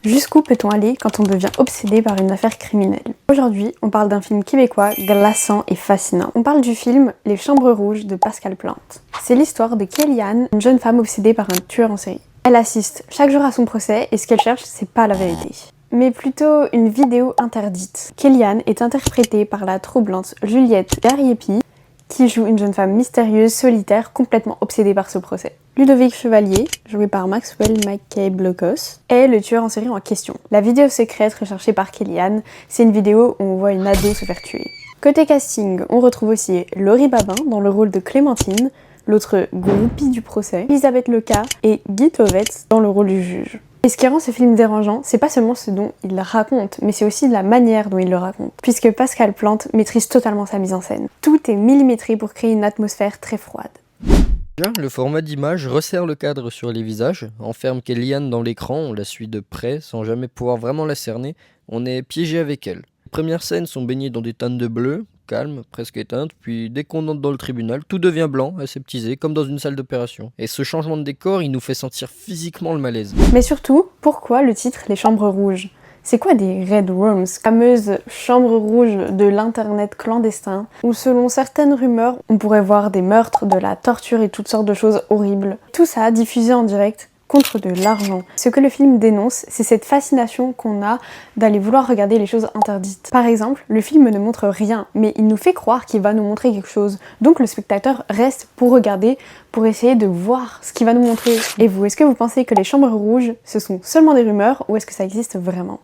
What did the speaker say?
Jusqu'où peut-on aller quand on devient obsédé par une affaire criminelle? Aujourd'hui, on parle d'un film québécois glaçant et fascinant. On parle du film Les Chambres Rouges de Pascal Plante. C'est l'histoire de Kellyanne, une jeune femme obsédée par un tueur en série. Elle assiste chaque jour à son procès et ce qu'elle cherche, c'est pas la vérité, mais plutôt une vidéo interdite. Kellyanne est interprétée par la troublante Juliette Gariepi, qui joue une jeune femme mystérieuse, solitaire, complètement obsédée par ce procès. Ludovic Chevalier, joué par Maxwell McKay-Blocos, est le tueur en série en question. La vidéo secrète recherchée par Kellyanne, c'est une vidéo où on voit une ado se faire tuer. Côté casting, on retrouve aussi Laurie Babin dans le rôle de Clémentine, l'autre groupie du procès, Elisabeth Leca et Guy Tovets dans le rôle du juge. Et ce qui rend ce film dérangeant, c'est pas seulement ce dont il raconte, mais c'est aussi la manière dont il le raconte, puisque Pascal Plante maîtrise totalement sa mise en scène. Tout est millimétré pour créer une atmosphère très froide. Le format d'image resserre le cadre sur les visages, enferme Kellyanne dans l'écran, on la suit de près sans jamais pouvoir vraiment la cerner, on est piégé avec elle. Les premières scènes sont baignées dans des teintes de bleu, calmes, presque éteintes, puis dès qu'on entre dans le tribunal, tout devient blanc, aseptisé, comme dans une salle d'opération. Et ce changement de décor, il nous fait sentir physiquement le malaise. Mais surtout, pourquoi le titre Les Chambres Rouges? C'est quoi des Red Rooms, fameuses chambres rouges de l'internet clandestin, où selon certaines rumeurs, on pourrait voir des meurtres, de la torture et toutes sortes de choses horribles. Tout ça diffusé en direct contre de l'argent. Ce que le film dénonce, c'est cette fascination qu'on a d'aller vouloir regarder les choses interdites. Par exemple, le film ne montre rien, mais il nous fait croire qu'il va nous montrer quelque chose. Donc le spectateur reste pour regarder, pour essayer de voir ce qu'il va nous montrer. Et vous, est-ce que vous pensez que les chambres rouges, ce sont seulement des rumeurs, ou est-ce que ça existe vraiment?